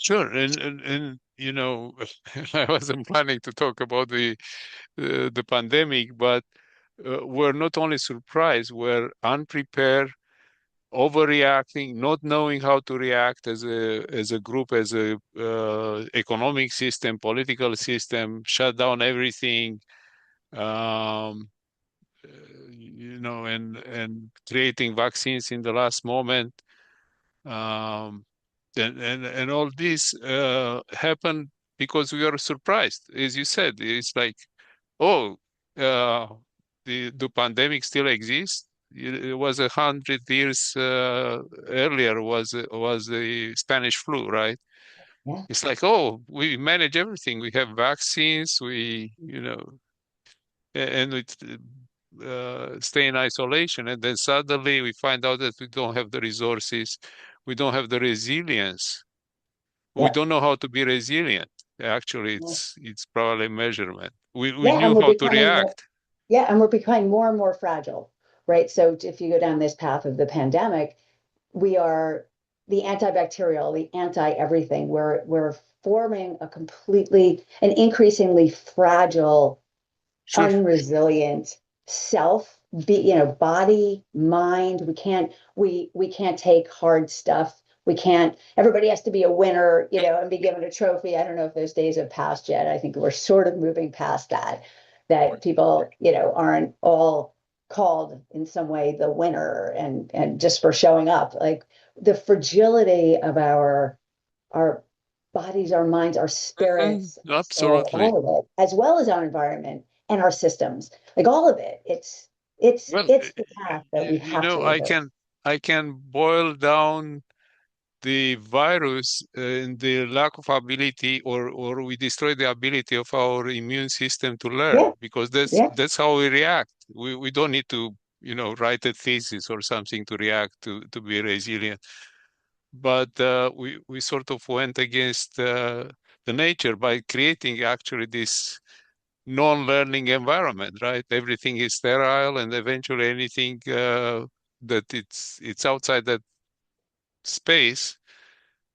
Sure, and I wasn't planning to talk about the pandemic, but we're not only surprised, we're unprepared, overreacting, not knowing how to react as a group, as a economic system, political system, shut down everything, um, and creating vaccines in the last moment. Um, and all this happened because we are surprised. As you said, it's like, oh, uh, the pandemic still exists. It was 100 years earlier was the Spanish flu, right? Yeah. It's like, oh, we manage everything. We have vaccines. And we stay in isolation, and then suddenly we find out that we don't have the resources, we don't have the resilience, we Yeah. don't know how to be resilient. Actually, it's probably measurement. We Yeah, and knew we're how to becoming more, react. yeah, and we're becoming more and more fragile, right? So if you go down this path of the pandemic, we are the antibacterial, the anti-everything. We're forming a completely an increasingly fragile, Sure. unresilient self, body, mind. We can't take hard stuff. We can't, everybody has to be a winner, and be given a trophy. I don't know if those days have passed yet. I think we're sort of moving past that people, aren't all called in some way the winner and just for showing up. Like the fragility of our bodies, our minds, our Mhm. spirits, our soul, Absolutely. all of it, as well as our environment and our systems, like all of it. It's Well, it's the path that we have to I reverse. can boil down the virus and the lack of ability, or we destroy the ability of our immune system to learn, Yeah, because that's yeah. that's how we react. We don't need to write a thesis or something to react to be resilient, but we sort of went against the nature by creating actually this non-learning environment, right? Everything is sterile, and eventually anything that it's outside that space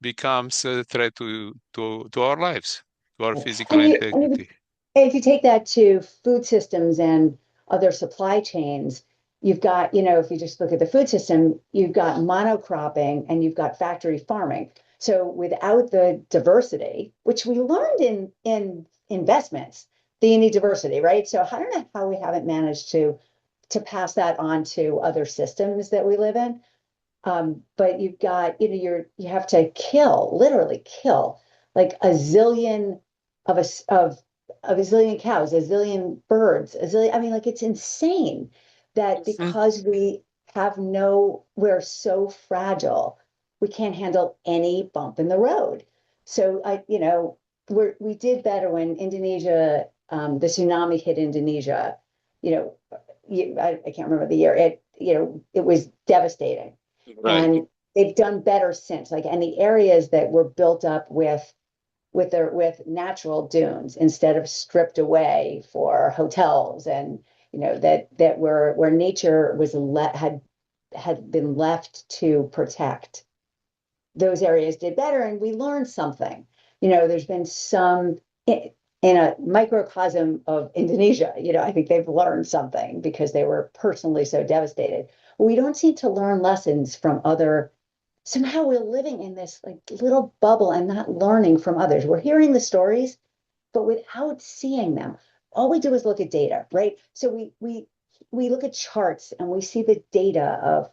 becomes a threat to our lives, to our physical And integrity. if you take that to food systems and other supply chains, you've got, if you just look at the food system, you've got monocropping and you've got factory farming. So without the diversity, which we learned in investments, that you need diversity, right? So I don't know how we haven't managed to pass that on to other systems that we live in. But you've got, you have to kill, literally kill, like a zillion of a zillion cows, a zillion birds, a zillion. I mean, like it's insane that Mhm. because we're so fragile, we can't handle any bump in the road. So we did better when Indonesia, the tsunami hit Indonesia. You know, I can't remember the year. It was devastating, Right. and they've done better since. Like, and the areas that were built up with natural dunes instead of stripped away for hotels, and that where nature had been left to protect, those areas did better, and we learned something. There's been some in a microcosm of Indonesia. I think they've learned something because they were personally so devastated. We don't seem to learn lessons from other. Somehow we're living in this like little bubble and not learning from others. We're hearing the stories, but without seeing them. All we do is look at data, right? So we look at charts and we see the data of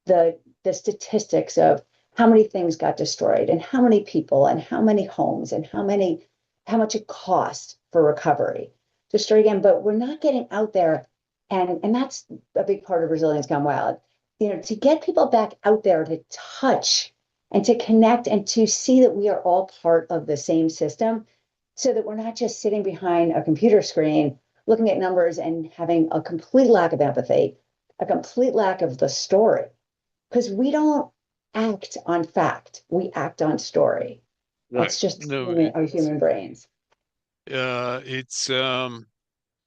the statistics of how many things got destroyed and how many people and how many homes and how much it costs for recovery to start again. But we're not getting out there, and that's a big part of Resilience Gone Wild. To get people back out there to touch and to connect and to see that we are all part of the same system, so that we're not just sitting behind a computer screen looking at numbers and having a complete lack of empathy, a complete lack of the story, because we don't act on fact, we act on story. Right. That's just No, our human brains. uh, it's um,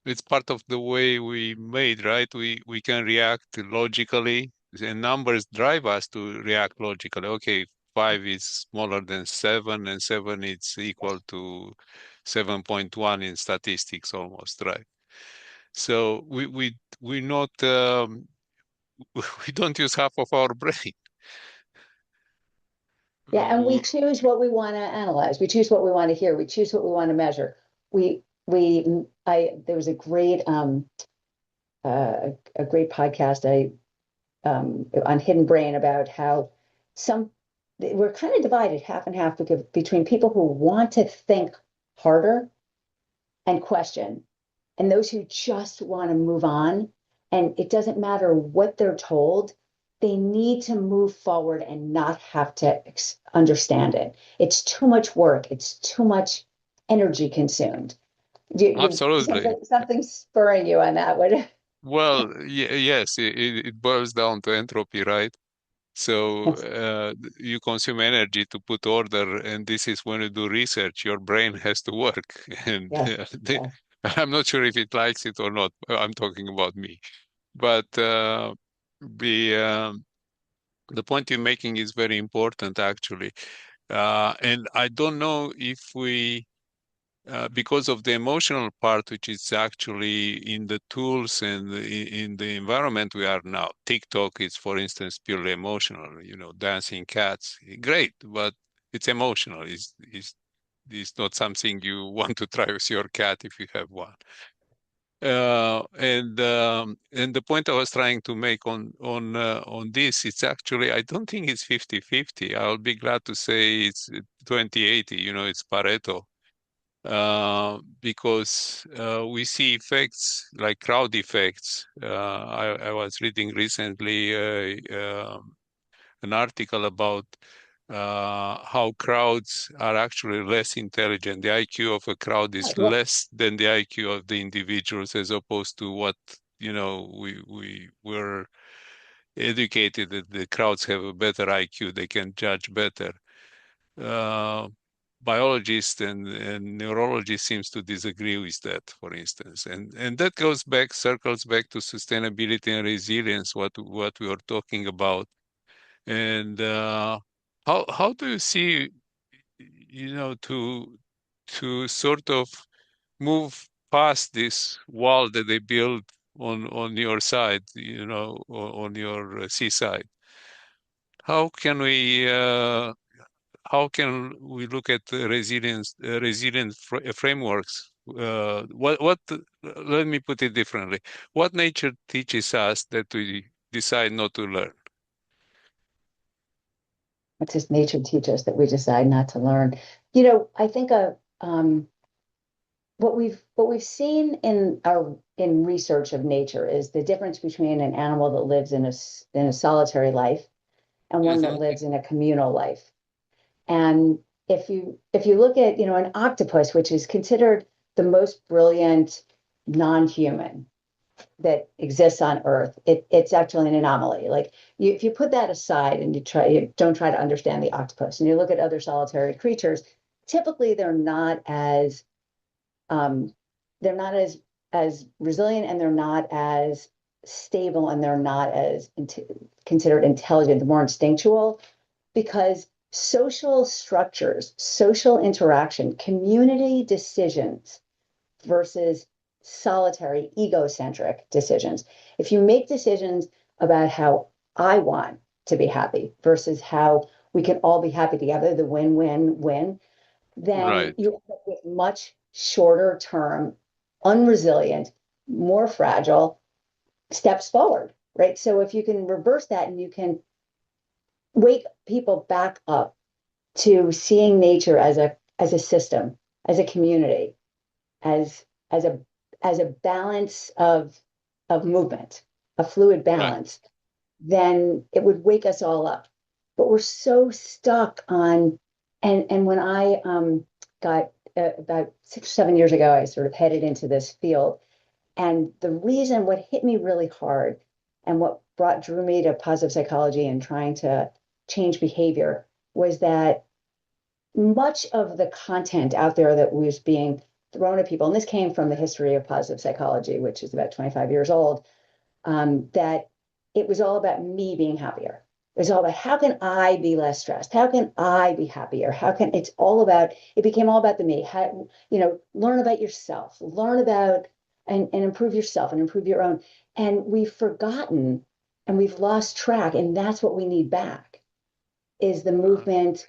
it's part of the way we made, right? We can react logically, and numbers drive us to react logically. Okay, 5 is smaller than 7, and 7 is equal to 7.1 in statistics almost, right? So we not we don't use half of our brain. Yeah, and we choose what we want to analyze. We choose what we want to hear. We choose what we want to measure. There was a great podcast on Hidden Brain about how some we're kind of divided half and half between people who want to think harder and question, and those who just want to move on. And it doesn't matter what they're told, they need to move forward and not have to understand it. It's too much work, it's too much energy consumed. Absolutely. Something spurring you on that? What? Well, yes, it boils down to entropy, right? So you consume energy to put order, and this is when you do research, your brain has to work. And Yes, yes. I'm not sure if it likes it or not. I'm talking about me. But the the point you're making is very important, actually. And I don't know if we because of the emotional part, which is actually in the tools and in the environment we are now. TikTok is, for instance, purely emotional. Dancing cats, great, but it's emotional. It's not something you want to try with your cat if you have one. And the point I was trying to make on this, it's actually, I don't think it's 50-50. I'll be glad to say it's 20-80. It's Pareto, because we see effects like crowd effects. I was reading recently an article about how crowds are actually less intelligent. The IQ of a crowd is Well, less than the IQ of the individuals, as opposed to what we were educated that the crowds have a better IQ, they can judge better. uh, Biologists and neurologists seems to disagree with that, for instance, and that circles back to sustainability and resilience, what we were talking about. And how do you see, to sort of move past this wall that they build on your side, on your seaside? How can we look at resilient frameworks? Let me put it differently. What nature teaches us that we decide not to learn? what does nature teach us that we decide not to learn? I think what we've seen in research of nature is the difference between an animal that lives in a solitary life and one that Hmm. lives in a communal life. And if you look at an octopus, which is considered the most brilliant non-human that exists on Earth, it's actually an anomaly. Like if you put that aside and you don't try to understand the octopus, and you look at other solitary creatures, typically um, they're not as resilient, and they're not as stable, and they're not as considered intelligent. They're more instinctual because social structures, social interaction, community decisions versus solitary egocentric decisions. If you make decisions about how I want to be happy versus how we can all be happy together, the win-win-win, then Right. you end up with much shorter term, unresilient, more fragile steps forward, right? So if you can reverse that and you can wake people back up to seeing nature as a system, as a community, as as a as a balance of movement, a fluid Right. balance, then it would wake us all up. But we're so stuck on, and when I got about 6 or 7 years ago, I sort of headed into this field, and the reason what hit me really hard, and what drew me to positive psychology and trying to change behavior, was that much of the content out there that was being thrown at people, and this came from the history of positive psychology, which is about 25 years old, that it was all about me being happier. It's all about how can I be less stressed? How can I be happier? How can it's all about it became all about the me. How, learn about yourself, learn about and improve yourself and improve your own. And we've forgotten and we've lost track, and that's what we need back is the Uh, movement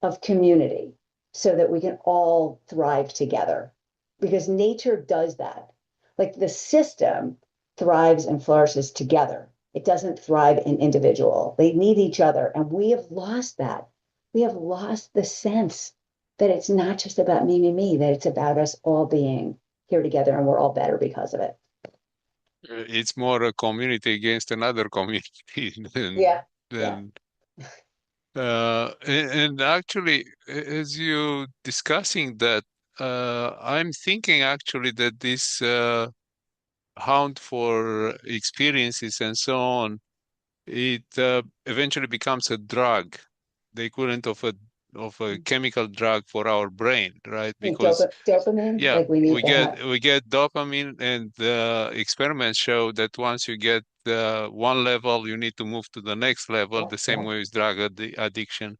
of community so that we can all thrive together. Because nature does that. Like the system thrives and flourishes together. It doesn't thrive in individual. They need each other. And we have lost that. We have lost the sense that it's not just about me, that it's about us all being here together and we're all better because of it. it's more a community against another community Yeah. Yeah. than and actually, as you discussing that, I'm thinking actually that this hunt for experiences and so on, it eventually becomes a drug, the equivalent of a chemical drug for our brain, right? Like Because dopamine, yeah, like we need that. we get dopamine, and experiments show that once you get one level, you need to move to the next level. Yeah, The same yeah, way with drug addiction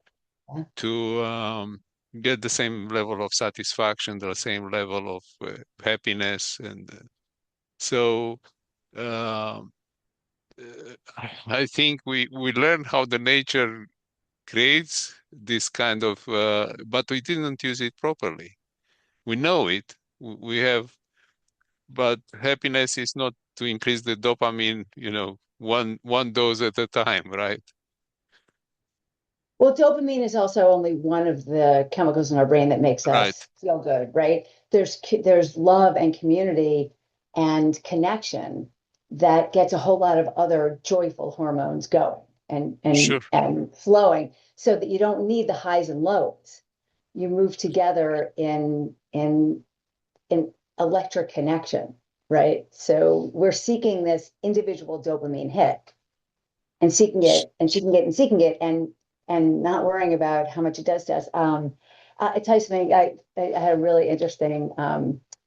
yeah. to get the same level of satisfaction, the same level of happiness, and so. Um I think we learn how the nature creates this kind of, but we didn't use it properly. We know it. We have, but happiness is not to increase the dopamine, one dose at a time, right? Well, dopamine is also only one of the chemicals in our brain that makes Right. us feel good, right? There's love and community and connection that gets a whole lot of other joyful hormones going and and Sure. and flowing so that you don't need the highs and lows. You move together in electric connection, right? So we're seeking this individual dopamine hit and seeking it and seeking it and seeking it and not worrying about how much it does to us. I tell you something. I had a really interesting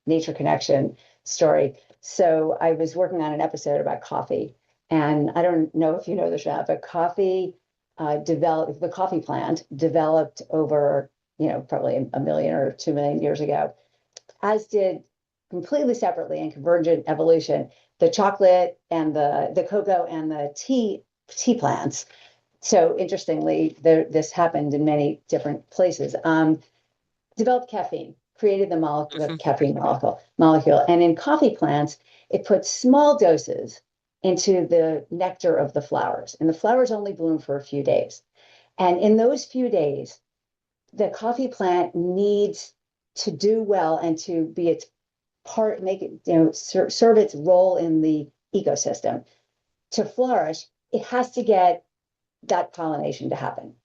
nature connection story. So I was working on an episode about coffee, and I don't know if you know this, but coffee developed. The coffee plant developed over probably a million or 2 million years ago, as did completely separately in convergent evolution the chocolate and the cocoa and the tea plants. So interestingly, this happened in many different places. Developed caffeine, created the Mhm. caffeine molecule, and in coffee plants, it puts small doses into the nectar of the flowers, and the flowers only bloom for a few days. And in those few days, the coffee plant needs to do well and to be its part, make it, serve its role in the ecosystem to flourish. It has to get that pollination to happen.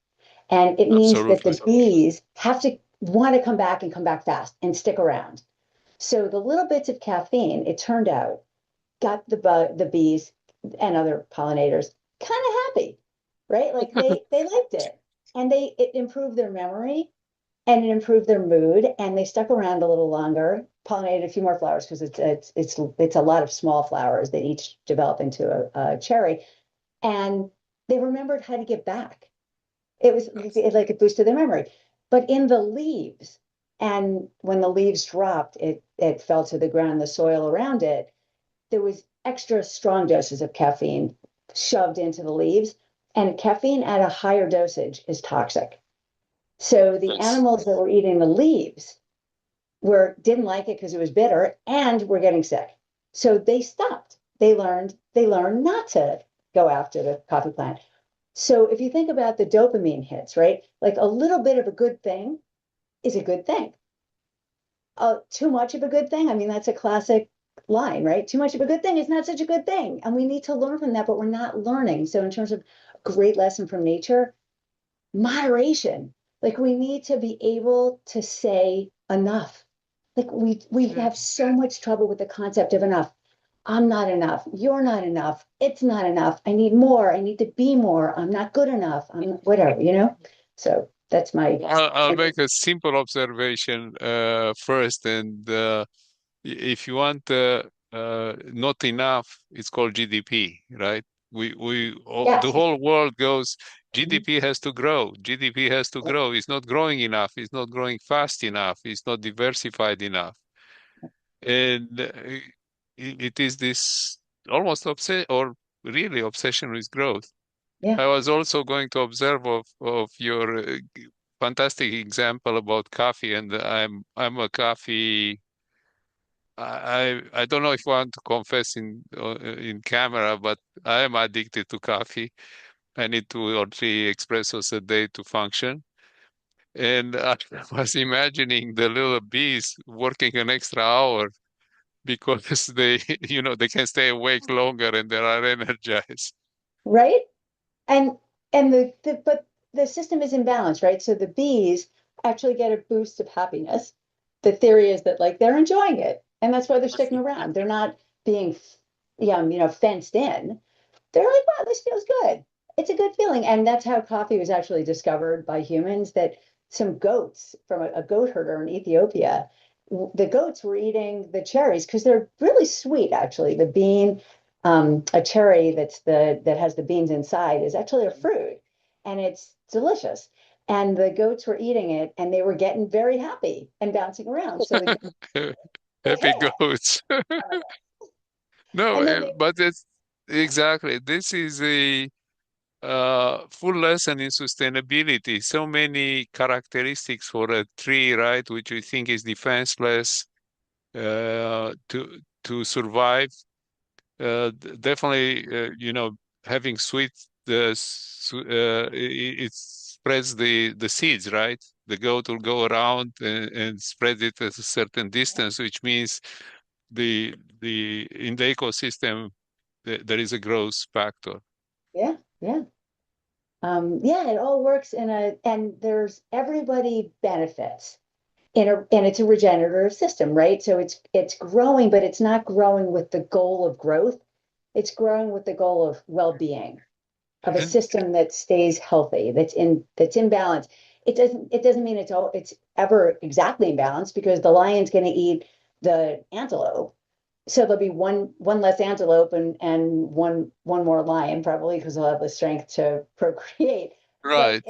And it means that Absolutely. the bees have to want to come back and come back fast and stick around. So the little bits of caffeine, it turned out, got the bees and other pollinators kind of happy, right? Like they liked it, and it improved their memory and it improved their mood, and they stuck around a little longer, pollinated a few more flowers because it's a lot of small flowers that each develop into a cherry, and they remembered how to get back. Like it boosted their memory. But in the leaves, and when the leaves dropped, it fell to the ground, the soil around it, there was extra strong doses of caffeine shoved into the leaves, and caffeine at a higher dosage is toxic. So the Yes. animals that were eating the leaves didn't like it because it was bitter and were getting sick. So they stopped. They learned not to go after the coffee plant. So if you think about the dopamine hits, right? Like a little bit of a good thing is a good thing. Too much of a good thing, I mean, that's a classic line, right? Too much of a good thing is not such a good thing. And we need to learn from that, but we're not learning. So in terms of a great lesson from nature, moderation. Like we need to be able to say enough. Like we Yeah. have so much trouble with the concept of enough. I'm not enough. You're not enough. It's not enough. I need more. I need to be more. I'm not good enough. I'm whatever. So that's my I'll make a simple observation first, and if you want not enough, it's called GDP, right? The Yes, whole world goes, GDP has to grow. GDP has to grow. It's not growing enough. It's not growing fast enough. It's not diversified enough. And it is this almost obsession or really obsession with growth. yeah, I was also going to observe of your fantastic example about coffee, and I'm a coffee. I don't know if I want to confess in camera, but I am addicted to coffee. I need 2 or 3 espressos a day to function. And I was imagining the little bees working an extra hour because they can stay awake longer and they are energized. right. And but the system is imbalanced, right? So the bees actually get a boost of happiness. The theory is that like they're enjoying it, and that's why they're sticking around. They're not being, yeah, fenced in. They're like, wow, this feels good. It's a good feeling. And that's how coffee was actually discovered by humans, that some goats from a goat herder in Ethiopia, the goats were eating the cherries because they're really sweet, actually. The bean, a cherry that has the beans inside is actually a fruit and it's delicious. And the goats were eating it and they were getting very happy and bouncing around. So the goats were like, Happy hey, goats. I'm a goat. No, And then they, but it's exactly. This is a full lesson in sustainability. So many characteristics for a tree, right, which we think is defenseless to survive. Definitely, having sweet, it spreads the seeds, right? The goat will go around and spread it at a certain distance, which means the in the ecosystem there is a growth factor. yeah, yeah. Yeah, it all works and there's everybody benefits and it's a regenerative system, right? So it's growing, but it's not growing with the goal of growth. It's growing with the goal of well-being, of a And system that stays healthy, that's in balance. It doesn't mean it's ever exactly in balance because the lion's going to eat the antelope. So there'll be one less antelope and one more lion probably because they'll have the strength to procreate. But right,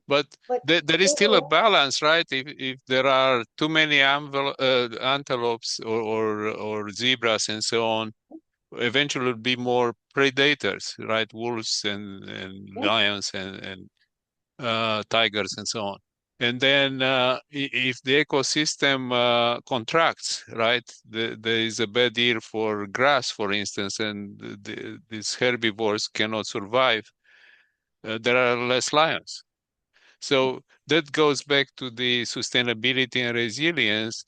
but but there is still a overall, balance, right? If there are too many antelopes or zebras and so on, eventually will be more predators, right? Wolves and yeah, lions and tigers and so on. And then if the ecosystem contracts, right, there is a bad year for grass, for instance, and these herbivores cannot survive, there are less lions. So that goes back to the sustainability and resilience.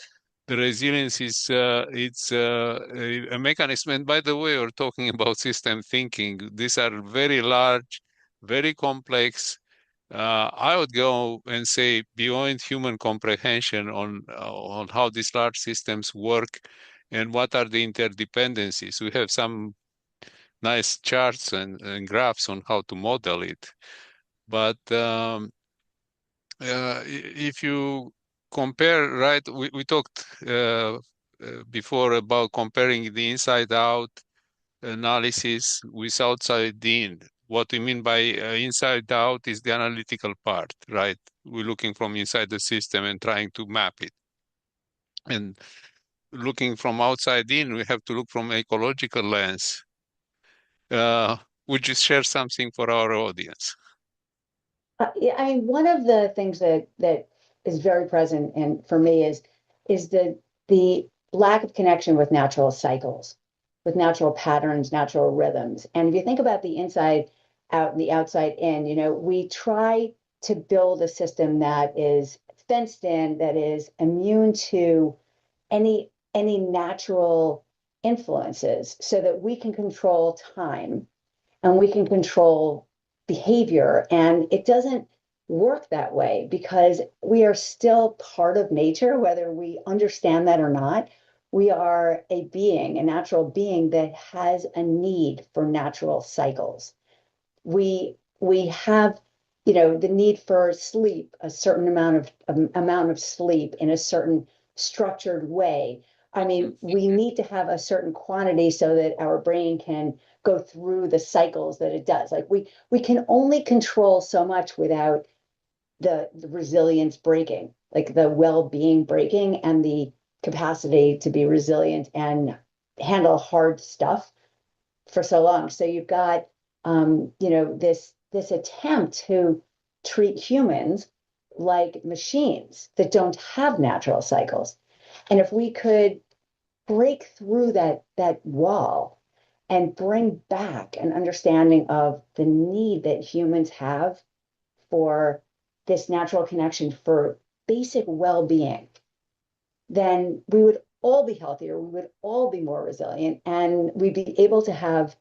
The resilience is it's a mechanism. And by the way, we're talking about system thinking. These are very large, very complex. I would go and say beyond human comprehension on how these large systems work and what are the interdependencies. We have some nice charts and graphs on how to model it, but if you compare, right, we talked before about comparing the inside out analysis with outside in. What we mean by inside out is the analytical part, right? We're looking from inside the system and trying to map it. And looking from outside in, we have to look from ecological lens. Would you share something for our audience? yeah, I mean, one of the things that is very present and for me is the lack of connection with natural cycles, with natural patterns, natural rhythms. And if you think about the inside out and the outside in, we try to build a system that is fenced in, that is immune to any natural influences so that we can control time and we can control behavior. And it doesn't work that way because we are still part of nature, whether we understand that or not. We are a being, a natural being that has a need for natural cycles. We have the need for sleep, a certain amount of sleep in a certain structured way. I mean, we need to have a certain quantity so that our brain can go through the cycles that it does. Like we can only control so much without the resilience breaking, like the well-being breaking and the capacity to be resilient and handle hard stuff for so long. So you've got this attempt to treat humans like machines that don't have natural cycles. And if we could break through that wall and bring back an understanding of the need that humans have for this natural connection for basic well-being, then we would all be healthier, we would all be more resilient, and we'd be able to have,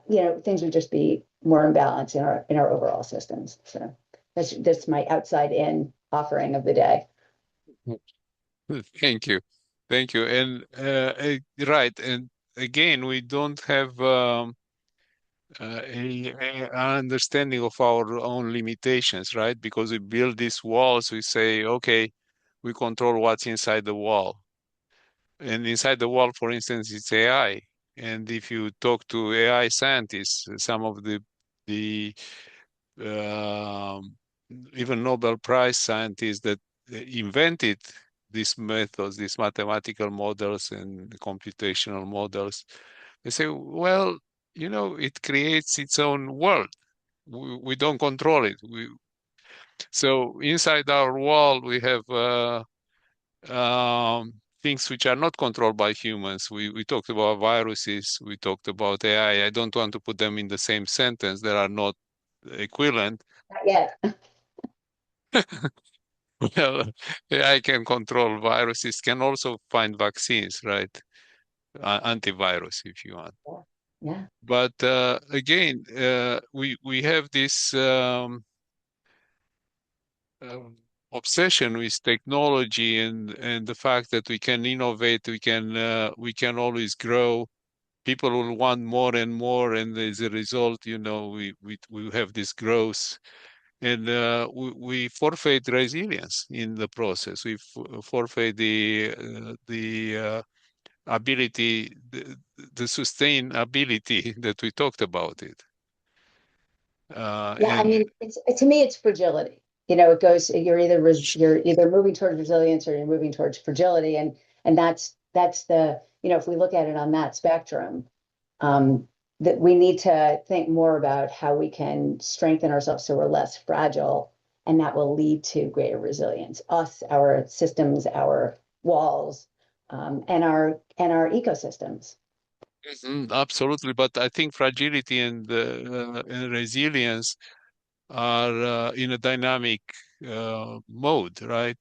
things would just be more in balance in our overall systems. So that's my outside in offering of the day. Thank you. Thank you. And right. And again, we don't have a understanding of our own limitations, right? Because we build these walls, we say, okay, we control what's inside the wall. And inside the wall, for instance, it's AI. And if you talk to AI scientists, some of the um, even Nobel Prize scientists that invented these methods, these mathematical models and computational models, they say, well, it creates its own world. We don't control it. So inside our wall, we have things which are not controlled by humans. We talked about viruses. We talked about AI. I don't want to put them in the same sentence. They are not equivalent. Not yet. Well, AI can control viruses, can also find vaccines, right? Antivirus, if you want. Yeah. But again, we have this um, obsession with technology and the fact that we can innovate, we can always grow. People will want more and more, and as a result, we have this growth, and we forfeit resilience in the process. We forfeit the ability, the sustainability that we talked about it. Yeah, I And mean, to me, it's fragility. It goes, you're either moving towards resilience or you're moving towards fragility, and that's if we look at it on that spectrum, um, that we need to think more about how we can strengthen ourselves so we're less fragile, and that will lead to greater resilience. Us, our systems, our walls, and our ecosystems. absolutely, but I think fragility and resilience are in a dynamic mode, right?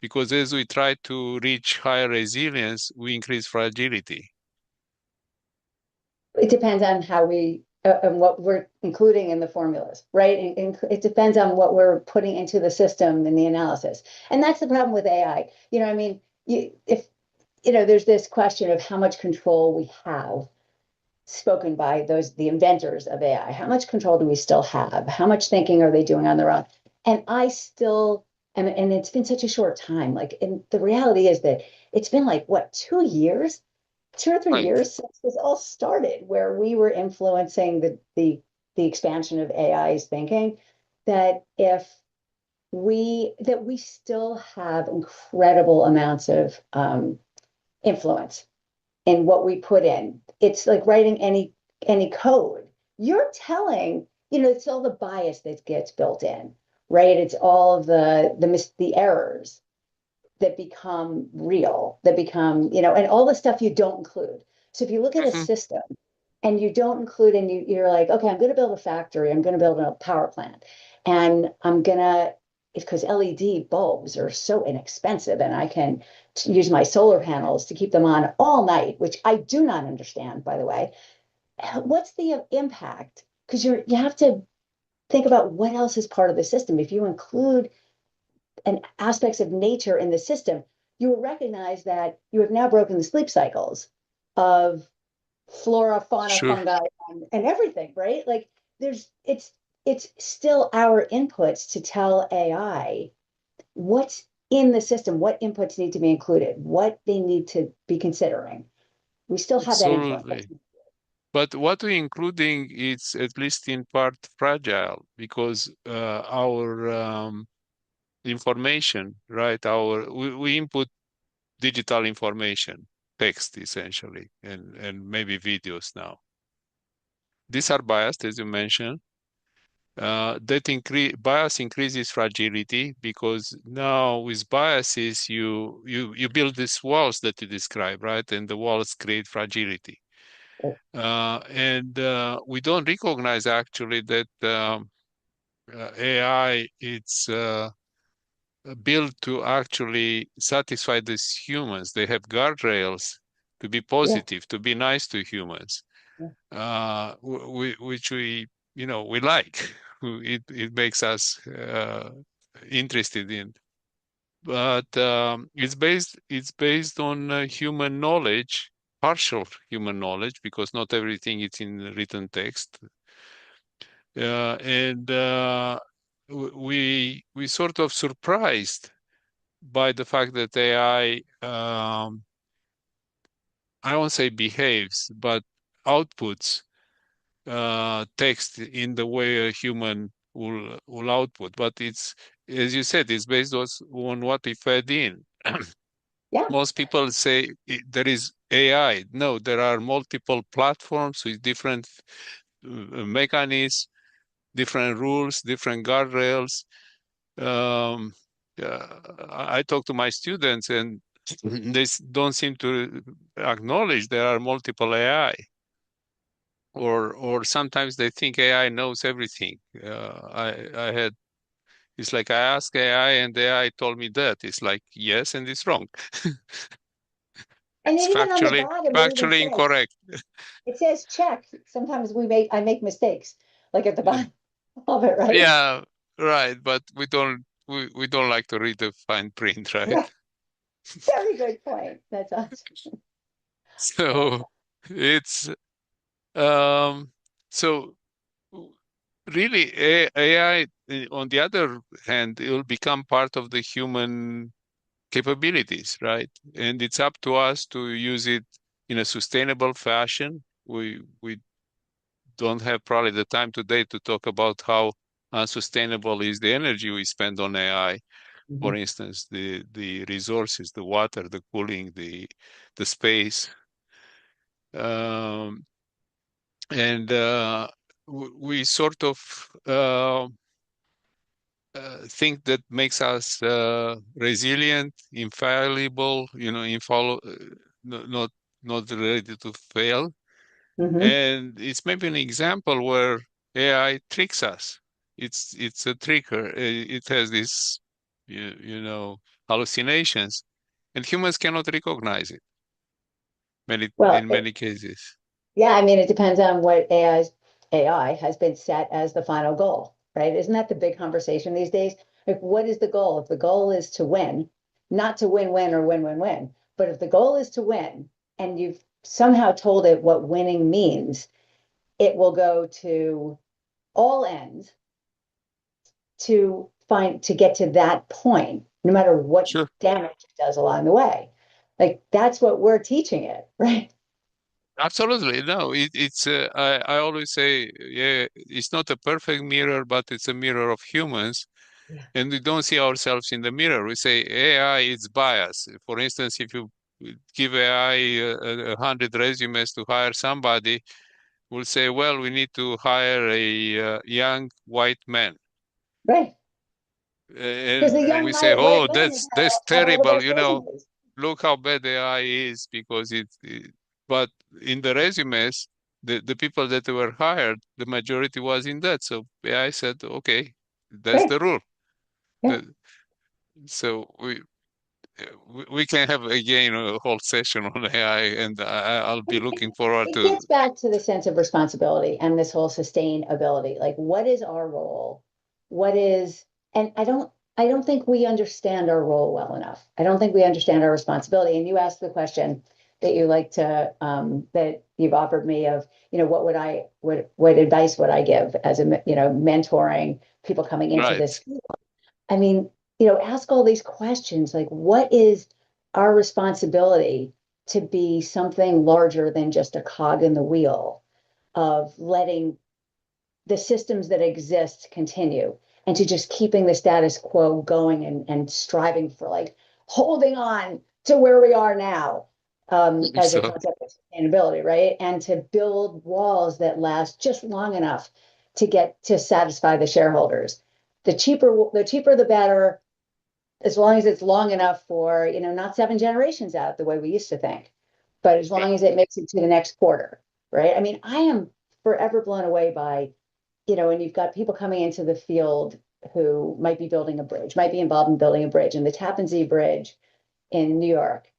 Because as we try to reach higher resilience, we increase fragility. It depends on how we and what we're including in the formulas, right? And it depends on what we're putting into the system in the analysis. And that's the problem with AI. I mean, if there's this question of how much control we have spoken by the inventors of AI. How much control do we still have? How much thinking are they doing on their own? And I still and it's been such a short time. Like, and the reality is that it's been like what, 2 years, 2 or 3 years since this all started, where we were influencing the expansion of AI's thinking. That we still have incredible amounts of influence in what we put in. It's like writing any code. You're telling, it's all the bias that gets built in, right? It's all of the errors that become real, that become, and all the stuff you don't include. So if you look at a Mhm. system and you don't include, and you're like, okay, I'm going to build a factory, I'm going to build a power plant, and I'm going to, because LED bulbs are so inexpensive, and I can use my solar panels to keep them on all night, which I do not understand, by the way. What's the impact? Because you have to think about what else is part of the system. If you include and aspects of nature in the system, you will recognize that you have now broken the sleep cycles of flora, fauna, Sure. fungi, and everything, right? Like it's still our inputs to tell AI what's in the system, what inputs need to be included, what they need to be considering. We still have that influence. Absolutely. But what we're including is at least in part fragile because our information, right? We input digital information, text essentially, and maybe videos now. These are biased, as you mentioned. Bias increases fragility because now with biases you build these walls that you describe, right? And the walls create fragility. And we don't recognize actually that AI it's built to actually satisfy these humans. They have guardrails to be Yeah, positive, to be nice to humans, yeah. which we like. It makes us interested in. But it's based on human knowledge, partial human knowledge, because not everything is in written text. And we sort of surprised by the fact that AI, I won't say behaves, but outputs text in the way a human will output. But it's, as you said, it's based on what we fed in. Yeah. Most people say there is AI. No, there are multiple platforms with different mechanisms, different rules, different guardrails. Um, I talk to my students and they don't seem to acknowledge there are multiple AI, or sometimes they think AI knows everything. I had it's like I asked AI and the AI told me that. It's like yes, and it's wrong. And It's then even on the bottom, factually incorrect. it says check. Sometimes I make mistakes, like at the Yeah, bottom of it, right? yeah, right. But we don't like to read the fine print, right? Right. Very good point. That's awesome. So it's um so really AI on the other hand it will become part of the human capabilities, right? And it's up to us to use it in a sustainable fashion. We don't have probably the time today to talk about how unsustainable is the energy we spend on AI. For Mhm. instance, the resources, the water, the cooling, the space. Um, and we sort of think that makes us resilient, infallible, not ready to fail. Mhm. And it's maybe an example where AI tricks us. It's a tricker. It has this, hallucinations, and humans cannot recognize it Well, in many cases. yeah, I mean, it depends on what AI has been set as the final goal, right? Isn't that the big conversation these days? Like, what is the goal? If the goal is to win, not to win-win or win-win-win, but if the goal is to win and you've somehow told it what winning means, it will go to all ends to get to that point, no matter what Sure. damage it does along the way. Like that's what we're teaching it, right? Absolutely. No, I always say, yeah, it's not a perfect mirror, but it's a mirror of humans. Yeah. And we don't see ourselves in the mirror. We say AI is biased. For instance, if you give AI 100 resumes to hire somebody, we'll say, well, we need to hire a young white man. Right. Because the And young we say, white oh, men have, that's have all the terrible. best resumes. Look how bad AI is because but in the resumes, the people that were hired, the majority was in that. So AI said, okay, that's Right. the rule. Yeah. The, so we can have again a whole session on AI, and I'll be looking forward It to. gets back to the sense of responsibility and this whole sustainability. Like, what is our role? What is, and I don't think we understand our role well enough. I don't think we understand our responsibility. And you asked the question that you like to, that you've offered me of, what would what advice would I give as a, mentoring people coming into Right. this field? I mean, ask all these questions like, what is our responsibility to be something larger than just a cog in the wheel of letting the systems that exist continue and to just keeping the status quo going and striving for like holding on to where we are now as a So concept of sustainability, right? And to build walls that last just long enough to get to satisfy the shareholders. The cheaper, the better, as long as it's long enough for, not 7 generations out the way we used to think, but as right. long as it makes it to the next quarter, right? I mean, I am forever blown away by, and you've got people coming into the field who might be building a bridge, might be involved in building a bridge. And the Tappan Zee Bridge in New York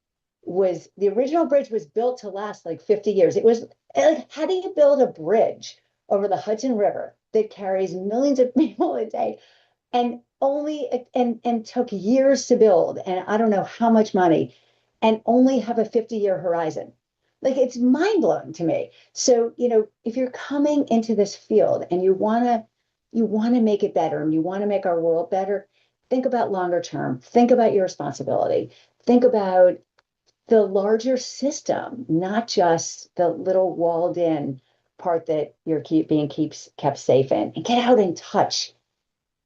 was the original bridge was built to last like 50 years. It was like, how do you build a bridge over the Hudson River that carries millions of people a day and took years to build and I don't know how much money and only have a 50-year horizon. Like it's mind blowing to me. So, if you're coming into this field and you want to make it better and you want to make our world better, think about longer term. Think about your responsibility. Think about the larger system, not just the little walled in part that you're keeps kept safe in. And get out and touch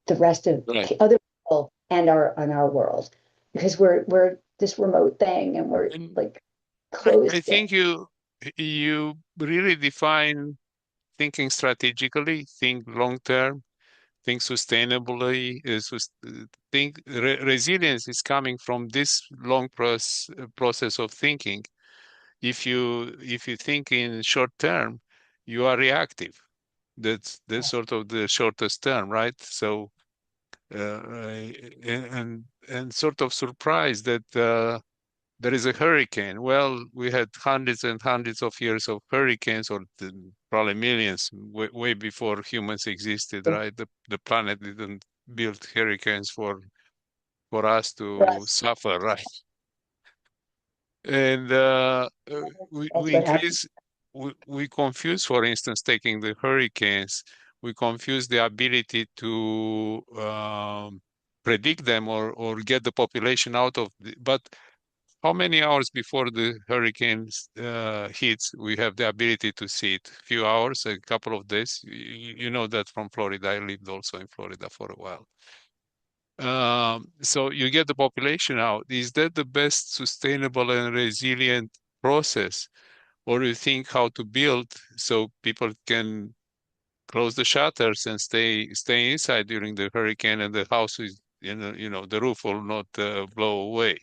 the rest of Right. other people and our world because we're this remote thing and we're And like I closed in. think you really define thinking strategically, think long term, think sustainably. Think resilience is coming from this long process of thinking. If you think in short term, you are reactive. That's sort of the shortest term, right? So and sort of surprised that there is a hurricane. Well, we had hundreds and hundreds of years of hurricanes, or probably millions, way before humans existed, right? The planet didn't build hurricanes for us For to us, suffer, right? And we that's what happened. increase, we confuse, for instance, taking the hurricanes, we confuse the ability to predict them or get the population out of but how many hours before the hurricane hits we have the ability to see it? Few hours, a couple of days. You know that from Florida. I lived also in Florida for a while. So you get the population out. Is that the best sustainable and resilient process? Or you think how to build so people can close the shutters and stay inside during the hurricane and the house is, the roof will not blow away.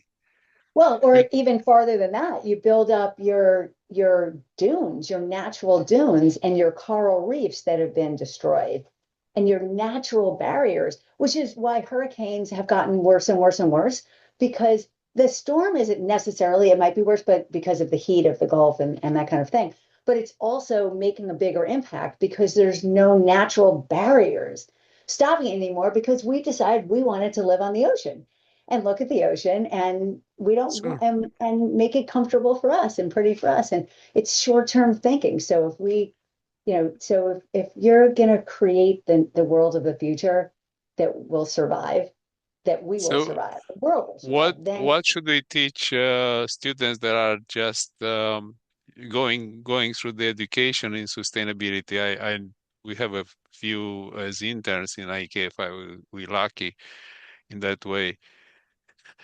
Well, or It, even farther than that, you build up your dunes, your natural dunes, and your coral reefs that have been destroyed, and your natural barriers, which is why hurricanes have gotten worse and worse and worse, because the storm isn't necessarily, it might be worse, but because of the heat of the Gulf and that kind of thing. But it's also making a bigger impact because there's no natural barriers stopping it anymore because we decided we wanted to live on the ocean and look at the ocean and we don't sure. and make it comfortable for us and pretty for us and it's short-term thinking. So if you're going to create the world of the future that will survive, that we will So survive, the world will what survive, then what should we teach students that are just going through the education in sustainability? I we have a few as interns in IKF. We lucky in that way,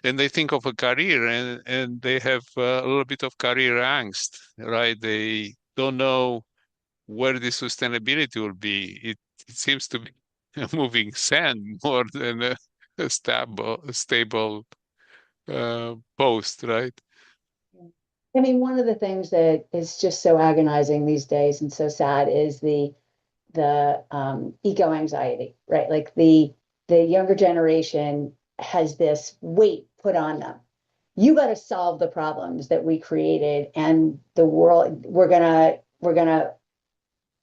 and they think of a career and they have a little bit of career angst, right? They don't know where the sustainability will be. It seems to be a moving sand more than a stable post, right? I mean, one of the things that is just so agonizing these days and so sad is the eco anxiety, right? Like the younger generation has this weight put on them. You got to solve the problems that we created, and the world we're gonna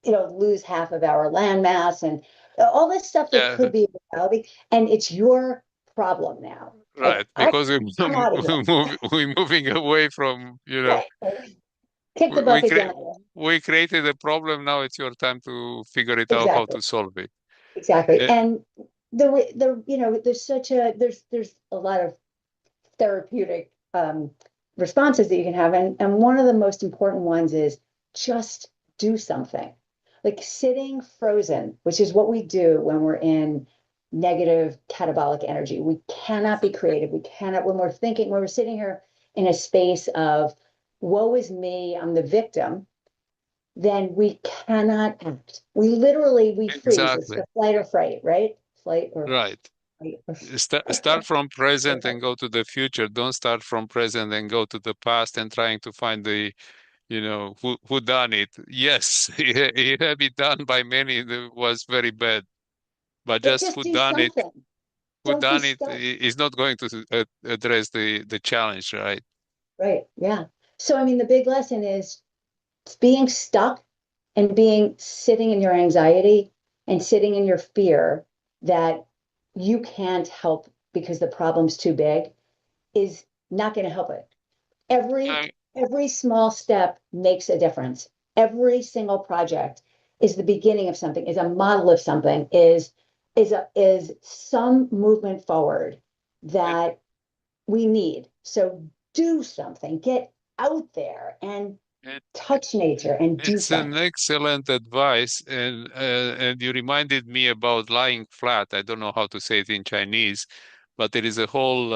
lose half of our land mass and all this stuff that Yeah, could be about it, and it's your problem now. right. Like Because I'm out of here. we're moving away from, Right. Kick the we bucket cre down. we created a problem. Now it's your time to figure it out how Exactly. to solve it. Exactly. Uh, And there's a lot of therapeutic responses that you can have. And one of the most important ones is just do something. Like sitting frozen, which is what we do when we're in negative catabolic energy. We cannot be creative. We cannot, when we're sitting here in a space of woe is me, I'm the victim, then we cannot act. We freeze. It's Exactly. the flight or fright, right? Flight or Right. fight or Start from or present fright. and go to the future. Don't start from present and go to the past and trying to find the, who done it. Yes, it had been done by many that was very bad, but But just just do something. who Don't be done it stuck. is not going to address the challenge, right? Right. Yeah. So, I mean, the big lesson is being stuck and being sitting in your anxiety and sitting in your fear that you can't help because the problem's too big is not going to help it. Every Uh, every small step makes a difference. Every single project is the beginning of something, is a model of something, is some movement forward it, that we need. So do something, get out there and it, touch nature and do it's an something. excellent advice, and you reminded me about lying flat. I don't know how to say it in Chinese, but there is a whole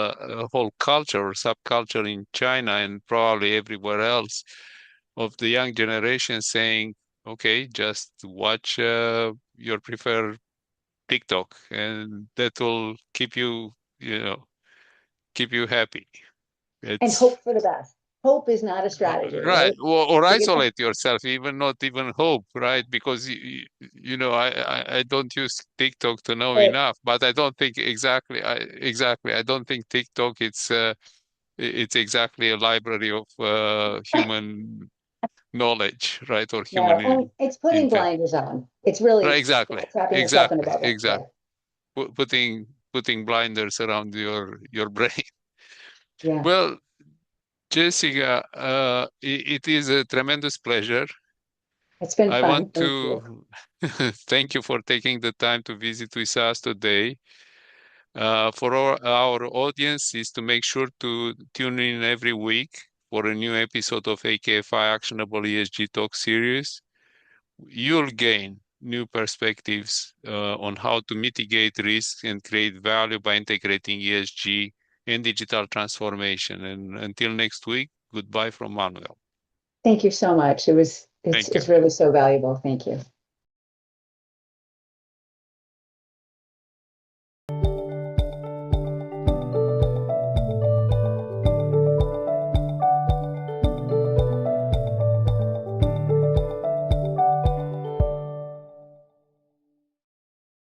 culture or subculture in China and probably everywhere else of the young generation saying, "Okay, just watch your preferred TikTok, and that will keep you happy." And It's hope for the best. Hope is not a strategy, right, right? or Because isolate yourself, even not even hope, right? Because I don't use TikTok to know right, enough, but I don't think exactly. I don't think TikTok it's exactly a library of human knowledge, right? Or human no, and it's putting info. blinders on. It's Right, really exactly, trapping yourself in a exactly, bubble. Yeah, exactly. Putting blinders around your brain. yeah. Well, Jessica, it is a tremendous pleasure. It's been I fun. want Thank you. to thank you for taking the time to visit with us today. For our audience is to make sure to tune in every week for a new episode of AKFI Actionable ESG Talk series. You'll gain new perspectives on how to mitigate risks and create value by integrating ESG and digital transformation. And until next week, goodbye from Manuel. Thank you so much. It's Thank you. it's really so valuable. Thank you.